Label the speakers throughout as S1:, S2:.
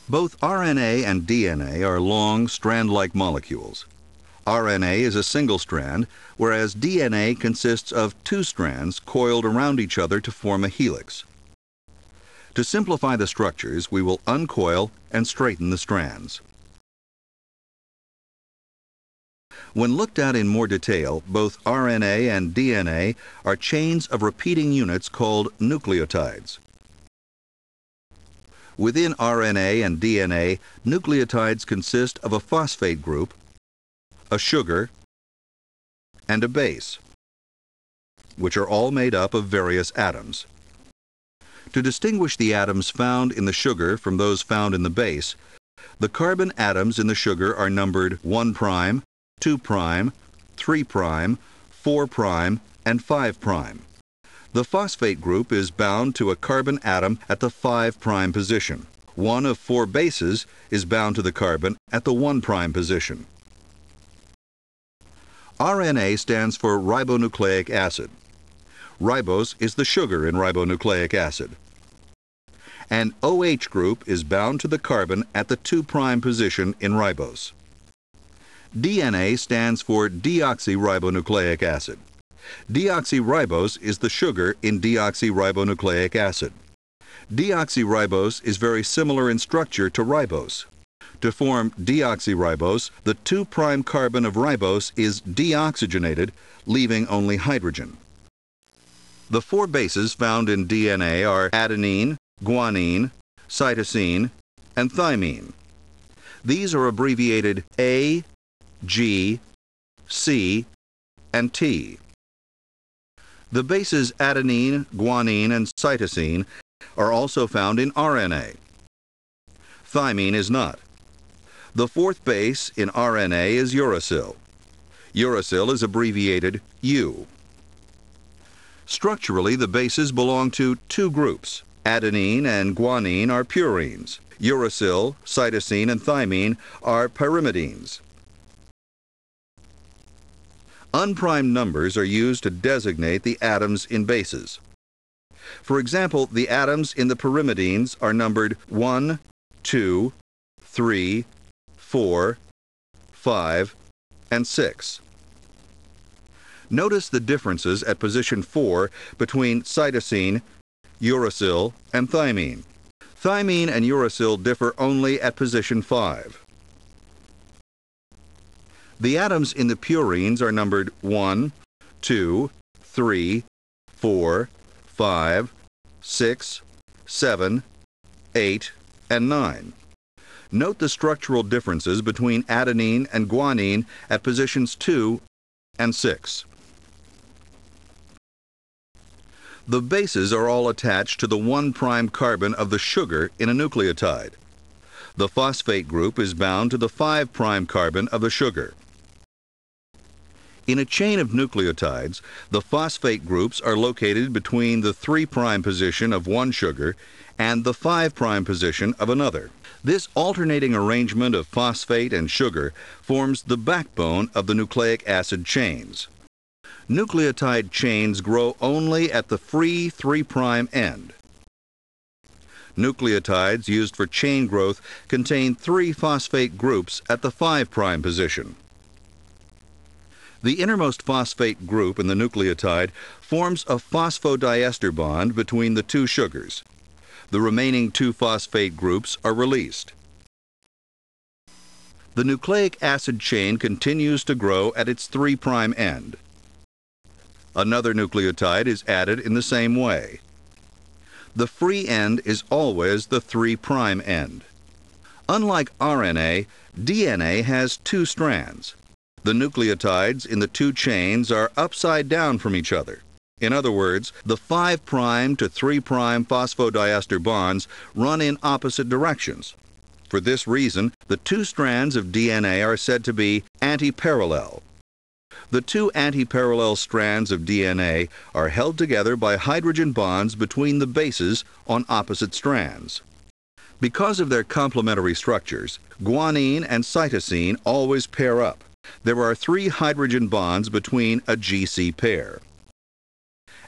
S1: Both RNA and DNA are long, strand-like molecules. RNA is a single strand, whereas DNA consists of two strands coiled around each other to form a helix. To simplify the structures, we will uncoil and straighten the strands. When looked at in more detail, both RNA and DNA are chains of repeating units called nucleotides. Within RNA and DNA, nucleotides consist of a phosphate group, a sugar, and a base, which are all made up of various atoms. To distinguish the atoms found in the sugar from those found in the base, the carbon atoms in the sugar are numbered 1', 2', 3', 4', and 5'. The phosphate group is bound to a carbon atom at the 5' position. One of 4 bases is bound to the carbon at the 1' position. RNA stands for ribonucleic acid. Ribose is the sugar in ribonucleic acid. An OH group is bound to the carbon at the 2' position in ribose. DNA stands for deoxyribonucleic acid. Deoxyribose is the sugar in deoxyribonucleic acid. Deoxyribose is very similar in structure to ribose. To form deoxyribose, the 2' carbon of ribose is deoxygenated, leaving only hydrogen. The 4 bases found in DNA are adenine, guanine, cytosine, and thymine. These are abbreviated A, G, C, and T. The bases adenine, guanine, and cytosine are also found in RNA. Thymine is not. The 4th base in RNA is uracil. Uracil is abbreviated U. Structurally, the bases belong to 2 groups. Adenine and guanine are purines. Uracil, cytosine, and thymine are pyrimidines. Unprimed numbers are used to designate the atoms in bases. For example, the atoms in the pyrimidines are numbered 1, 2, 3, 4, 5, and 6. Notice the differences at position 4 between cytosine, uracil, and thymine. Thymine and uracil differ only at position 5. The atoms in the purines are numbered 1, 2, 3, 4, 5, 6, 7, 8, and 9. Note the structural differences between adenine and guanine at positions 2 and 6. The bases are all attached to the 1' carbon of the sugar in a nucleotide. The phosphate group is bound to the 5' carbon of the sugar. In a chain of nucleotides, the phosphate groups are located between the 3' position of one sugar and the 5' position of another. This alternating arrangement of phosphate and sugar forms the backbone of the nucleic acid chains. Nucleotide chains grow only at the free 3' end. Nucleotides used for chain growth contain 3 phosphate groups at the 5' position. The innermost phosphate group in the nucleotide forms a phosphodiester bond between the 2 sugars. The remaining 2 phosphate groups are released. The nucleic acid chain continues to grow at its 3' end. Another nucleotide is added in the same way. The free end is always the 3' end. Unlike RNA, DNA has 2 strands. The nucleotides in the 2 chains are upside down from each other. In other words, the 5' to 3' phosphodiester bonds run in opposite directions. For this reason, the 2 strands of DNA are said to be antiparallel. The 2 antiparallel strands of DNA are held together by hydrogen bonds between the bases on opposite strands. Because of their complementary structures, guanine and cytosine always pair up. There are 3 hydrogen bonds between a GC pair.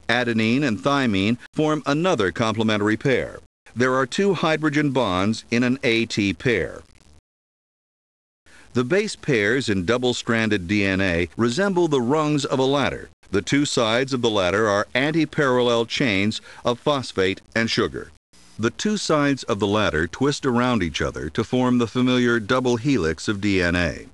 S1: Adenine and thymine form another complementary pair. There are two hydrogen bonds in an AT pair. The base pairs in double-stranded DNA resemble the rungs of a ladder. The two sides of the ladder are anti-parallel chains of phosphate and sugar. The two sides of the ladder twist around each other to form the familiar double helix of DNA.